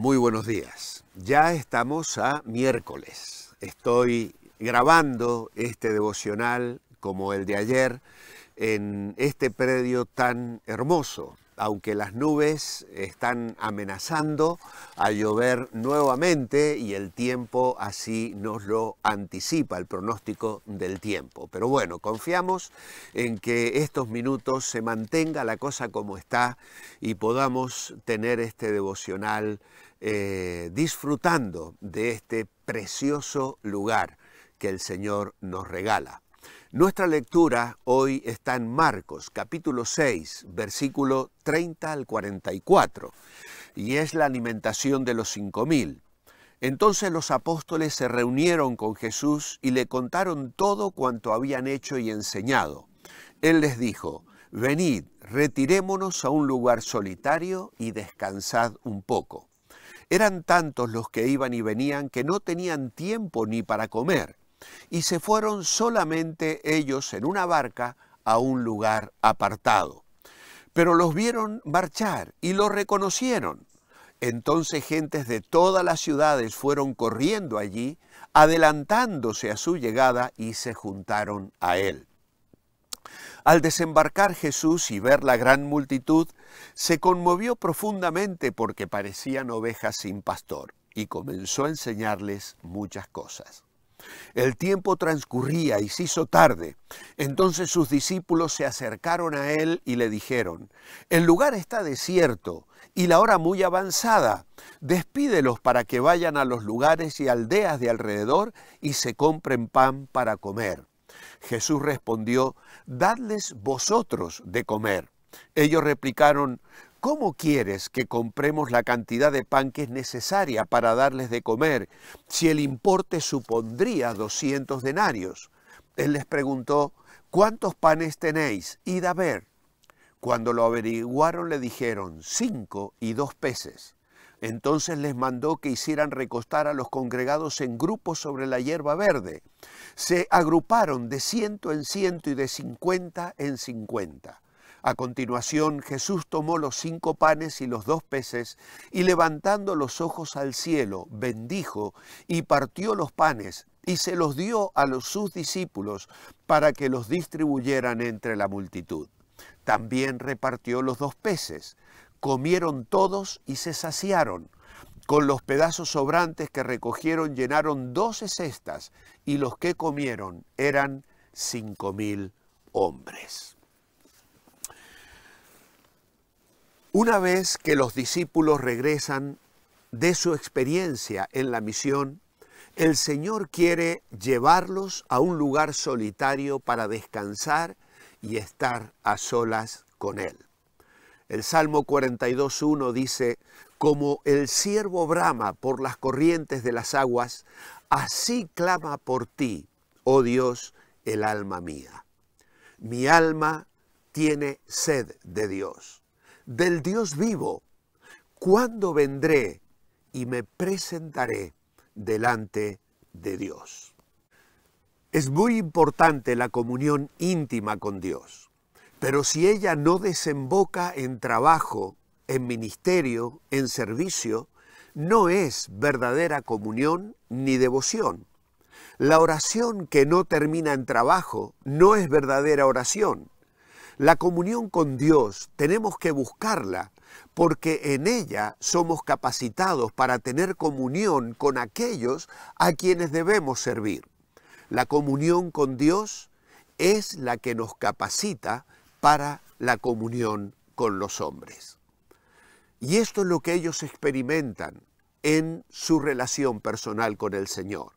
Muy buenos días. Ya estamos a miércoles. Estoy grabando este devocional como el de ayer en este predio tan hermoso, aunque las nubes están amenazando a llover nuevamente y el tiempo así nos lo anticipa, el pronóstico del tiempo. Pero bueno, confiamos en que estos minutos se mantenga la cosa como está y podamos tener este devocional disfrutando de este precioso lugar que el Señor nos regala. Nuestra lectura hoy está en Marcos, capítulo 6, versículo 30 al 44, y es la alimentación de los 5.000. Entonces los apóstoles se reunieron con Jesús y le contaron todo cuanto habían hecho y enseñado. Él les dijo: venid, retirémonos a un lugar solitario y descansad un poco. Eran tantos los que iban y venían que no tenían tiempo ni para comer. Y se fueron solamente ellos en una barca a un lugar apartado. Pero los vieron marchar y los reconocieron. Entonces gentes de todas las ciudades fueron corriendo allí, adelantándose a su llegada y se juntaron a él. Al desembarcar Jesús y ver la gran multitud, se conmovió profundamente porque parecían ovejas sin pastor y comenzó a enseñarles muchas cosas. El tiempo transcurría y se hizo tarde. Entonces sus discípulos se acercaron a él y le dijeron: el lugar está desierto y la hora muy avanzada. Despídelos para que vayan a los lugares y aldeas de alrededor y se compren pan para comer. Jesús respondió: dadles vosotros de comer. Ellos replicaron: ¿cómo quieres que compremos la cantidad de pan que es necesaria para darles de comer, si el importe supondría 200 denarios? Él les preguntó: ¿cuántos panes tenéis? Id a ver. Cuando lo averiguaron le dijeron: 5 y 2 peces. Entonces les mandó que hicieran recostar a los congregados en grupos sobre la hierba verde. Se agruparon de 100 en 100 y de 50 en 50. A continuación Jesús tomó los 5 panes y los 2 peces y levantando los ojos al cielo, bendijo y partió los panes y se los dio a sus discípulos para que los distribuyeran entre la multitud. También repartió los 2 peces. Comieron todos y se saciaron. Con los pedazos sobrantes que recogieron llenaron 12 cestas y los que comieron eran 5.000 hombres. Una vez que los discípulos regresan de su experiencia en la misión, el Señor quiere llevarlos a un lugar solitario para descansar y estar a solas con Él. El Salmo 42:1 dice: como el ciervo brama por las corrientes de las aguas, así clama por ti, oh Dios, el alma mía. Mi alma tiene sed de Dios, del Dios vivo. ¿Cuándo vendré y me presentaré delante de Dios? Es muy importante la comunión íntima con Dios. Pero si ella no desemboca en trabajo, en ministerio, en servicio, no es verdadera comunión ni devoción. La oración que no termina en trabajo no es verdadera oración. La comunión con Dios tenemos que buscarla porque en ella somos capacitados para tener comunión con aquellos a quienes debemos servir. La comunión con Dios es la que nos capacita para la comunión con los hombres. Y esto es lo que ellos experimentan en su relación personal con el Señor.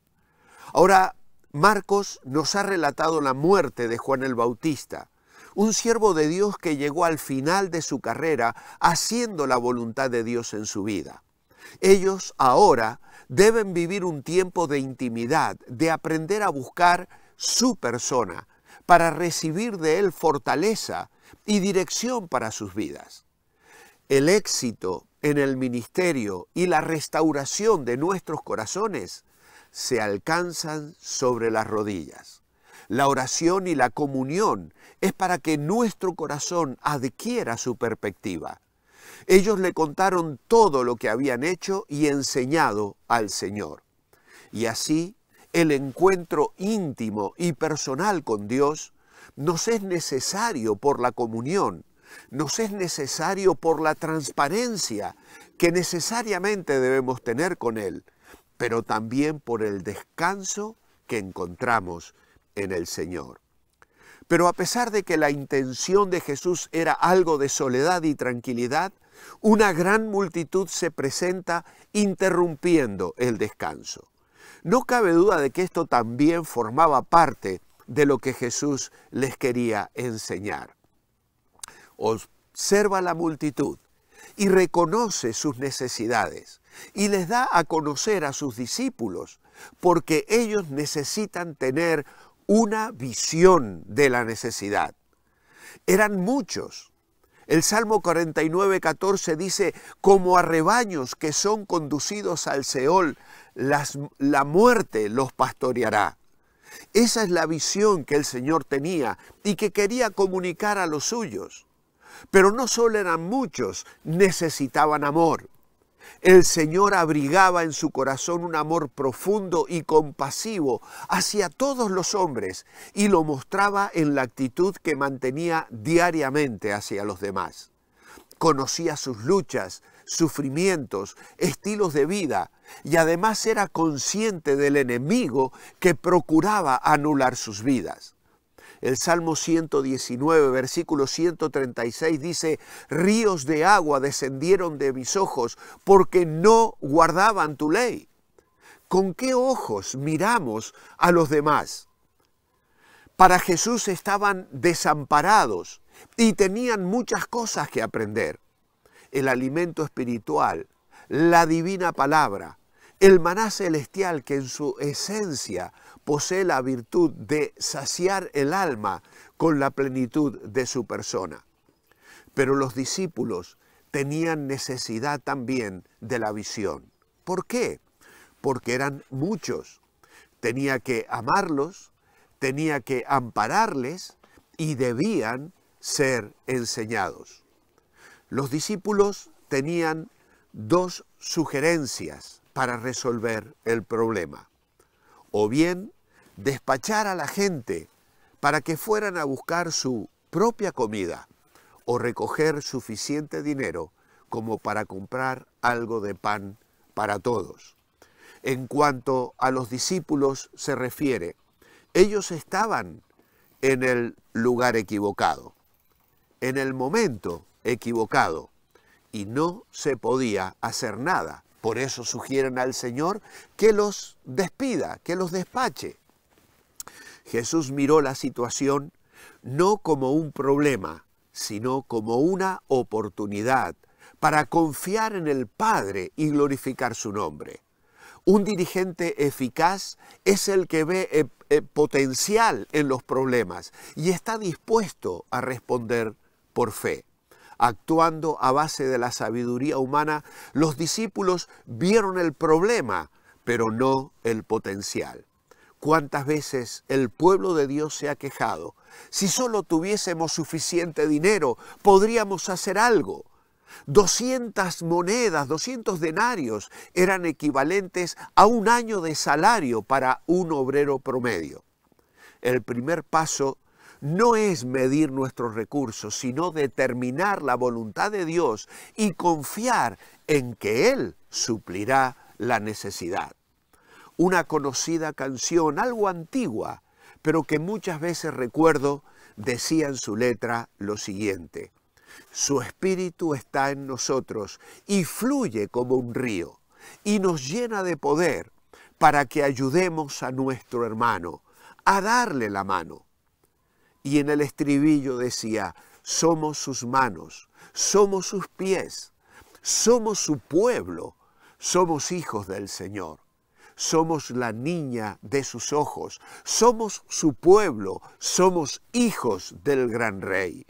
Ahora, Marcos nos ha relatado la muerte de Juan el Bautista, un siervo de Dios que llegó al final de su carrera haciendo la voluntad de Dios en su vida. Ellos ahora deben vivir un tiempo de intimidad, de aprender a buscar su persona, para recibir de Él fortaleza y dirección para sus vidas. El éxito en el ministerio y la restauración de nuestros corazones se alcanzan sobre las rodillas. La oración y la comunión es para que nuestro corazón adquiera su perspectiva. Ellos le contaron todo lo que habían hecho y enseñado al Señor. Y así, el encuentro íntimo y personal con Dios nos es necesario por la comunión, nos es necesario por la transparencia que necesariamente debemos tener con Él, pero también por el descanso que encontramos en el Señor. Pero a pesar de que la intención de Jesús era algo de soledad y tranquilidad, una gran multitud se presenta interrumpiendo el descanso. No cabe duda de que esto también formaba parte de lo que Jesús les quería enseñar. Observa la multitud y reconoce sus necesidades y les da a conocer a sus discípulos, porque ellos necesitan tener una visión de la necesidad. Eran muchos. El Salmo 49:14 dice: como a rebaños que son conducidos al Seol, la muerte los pastoreará. Esa es la visión que el Señor tenía y que quería comunicar a los suyos. Pero no solo eran muchos, necesitaban amor. El Señor abrigaba en su corazón un amor profundo y compasivo hacia todos los hombres y lo mostraba en la actitud que mantenía diariamente hacia los demás. Conocía sus luchas, sufrimientos, estilos de vida y además era consciente del enemigo que procuraba anular sus vidas. El Salmo 119, versículo 136 dice: ríos de agua descendieron de mis ojos porque no guardaban tu ley. ¿Con qué ojos miramos a los demás? Para Jesús estaban desamparados y tenían muchas cosas que aprender. El alimento espiritual, la divina palabra, el maná celestial que en su esencia posee la virtud de saciar el alma con la plenitud de su persona. Pero los discípulos tenían necesidad también de la visión. ¿Por qué? Porque eran muchos. Tenía que amarlos, tenía que ampararles y debían ser enseñados. Los discípulos tenían dos sugerencias para resolver el problema. O bien despachar a la gente para que fueran a buscar su propia comida o recoger suficiente dinero como para comprar algo de pan para todos. En cuanto a los discípulos se refiere, ellos estaban en el lugar equivocado, en el momento equivocado, y no se podía hacer nada. Por eso sugieren al Señor que los despida, que los despache. Jesús miró la situación no como un problema, sino como una oportunidad para confiar en el Padre y glorificar su nombre. Un dirigente eficaz es el que ve potencial en los problemas y está dispuesto a responder por fe. Actuando a base de la sabiduría humana, los discípulos vieron el problema, pero no el potencial. ¿Cuántas veces el pueblo de Dios se ha quejado? Si solo tuviésemos suficiente dinero, podríamos hacer algo. 200 monedas, 200 denarios eran equivalentes a un año de salario para un obrero promedio. El primer paso no es medir nuestros recursos, sino determinar la voluntad de Dios y confiar en que Él suplirá la necesidad. Una conocida canción, algo antigua, pero que muchas veces recuerdo, decía en su letra lo siguiente: su espíritu está en nosotros y fluye como un río y nos llena de poder para que ayudemos a nuestro hermano a darle la mano. Y en el estribillo decía: somos sus manos, somos sus pies, somos su pueblo, somos hijos del Señor, somos la niña de sus ojos, somos su pueblo, somos hijos del gran Rey.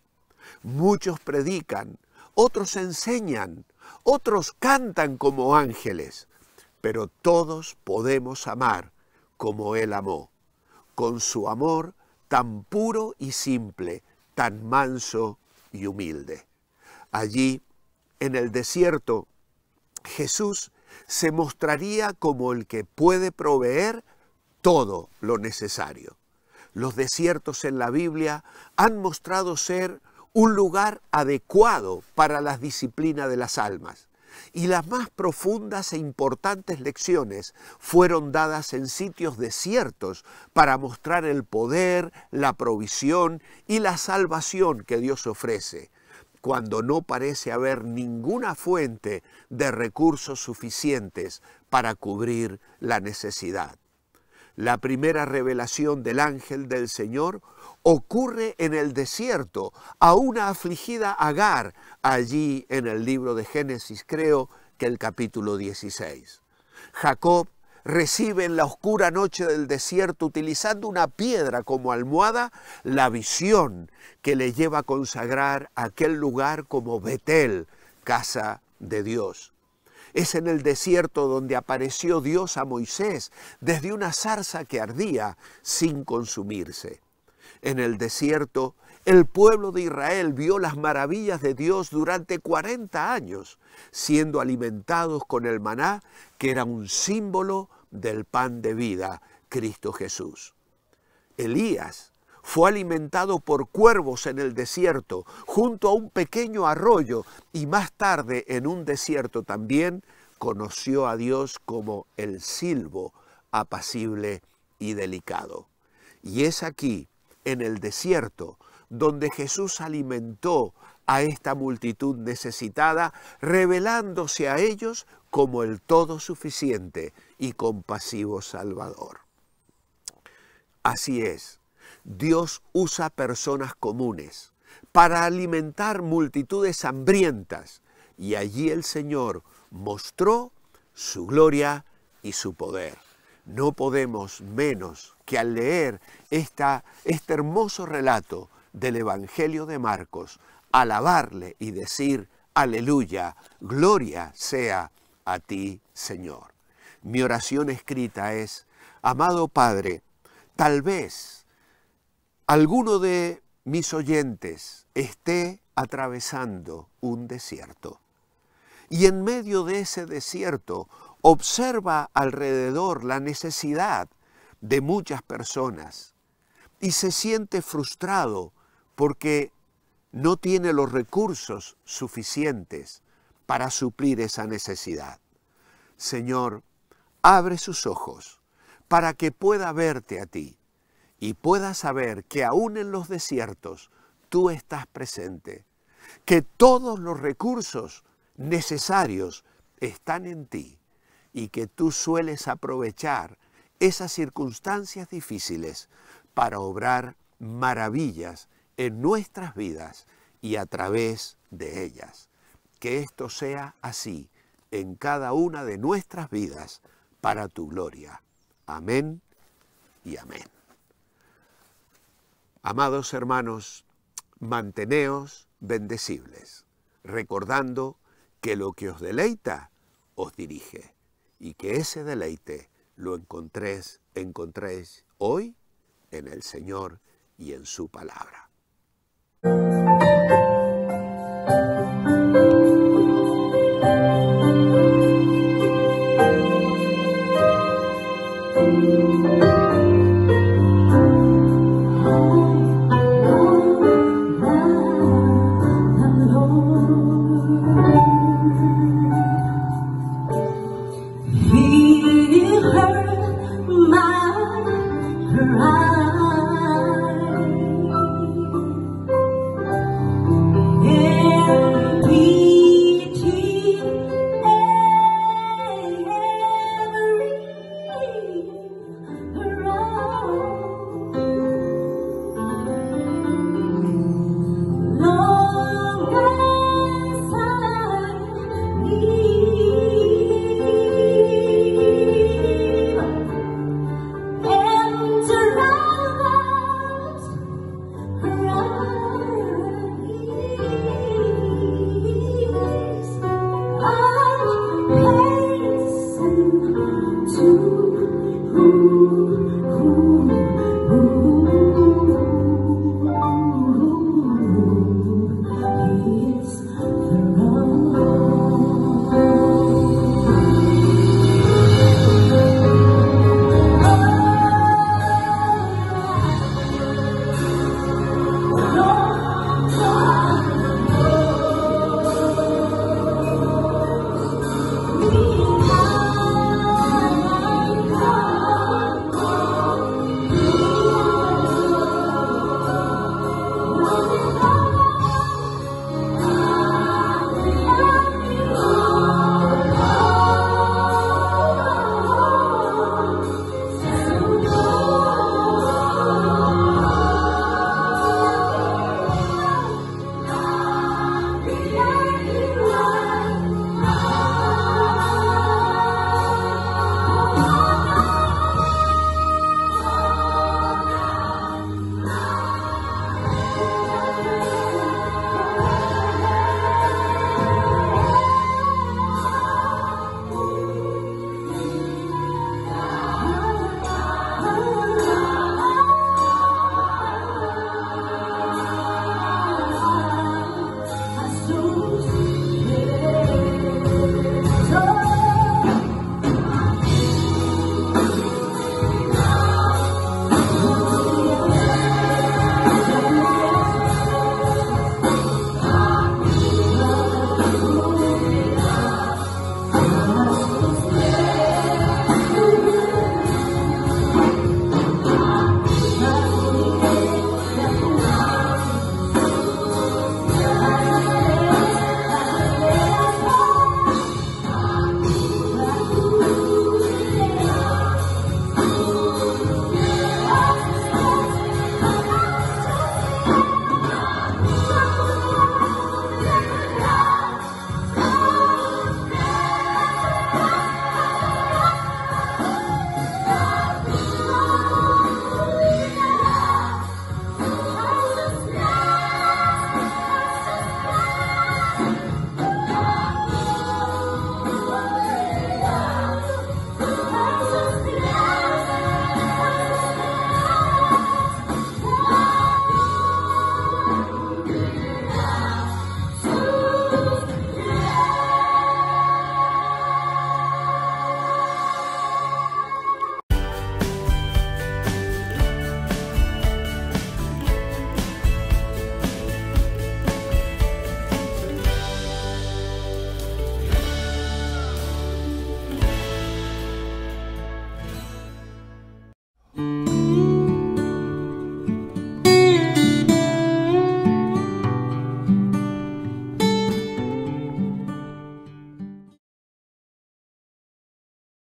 Muchos predican, otros enseñan, otros cantan como ángeles, pero todos podemos amar como Él amó, con su amor tan puro y simple, tan manso y humilde. Allí En el desierto, Jesús se mostraría como el que puede proveer todo lo necesario. Los desiertos en la Biblia han mostrado ser un lugar adecuado para la disciplina de las almas. Y las más profundas e importantes lecciones fueron dadas en sitios desiertos para mostrar el poder, la provisión y la salvación que Dios ofrece, cuando no parece haber ninguna fuente de recursos suficientes para cubrir la necesidad. La primera revelación del ángel del Señor ocurre en el desierto, a una afligida Agar, allí en el libro de Génesis, creo que el capítulo 16. Jacob recibe en la oscura noche del desierto, utilizando una piedra como almohada, la visión que le lleva a consagrar aquel lugar como Betel, casa de Dios. Es en el desierto donde apareció Dios a Moisés desde una zarza que ardía sin consumirse. En el desierto, el pueblo de Israel vio las maravillas de Dios durante 40 años, siendo alimentados con el maná, que era un símbolo del pan de vida, Cristo Jesús. Elías fue alimentado por cuervos en el desierto, junto a un pequeño arroyo, y más tarde en un desierto también conoció a Dios como el silbo apacible y delicado. Y es aquí, en el desierto, donde Jesús alimentó a esta multitud necesitada, revelándose a ellos como el todo suficiente y compasivo Salvador. Así es. Dios usa personas comunes para alimentar multitudes hambrientas, y allí el Señor mostró su gloria y su poder. No podemos menos que al leer este hermoso relato del Evangelio de Marcos, alabarle y decir: aleluya, gloria sea a ti, Señor. Mi oración escrita es: amado Padre, tal vez alguno de mis oyentes esté atravesando un desierto, y en medio de ese desierto observa alrededor la necesidad de muchas personas y se siente frustrado porque no tiene los recursos suficientes para suplir esa necesidad. Señor, abre sus ojos para que pueda verte a ti y pueda saber que aún en los desiertos tú estás presente, que todos los recursos necesarios están en ti y que tú sueles aprovechar esas circunstancias difíciles para obrar maravillas en nuestras vidas y a través de ellas. Que esto sea así en cada una de nuestras vidas para tu gloria. Amén y amén. Amados hermanos, manteneos bendecibles, recordando que lo que os deleita os dirige, y que ese deleite lo encontréis hoy en el Señor y en su palabra.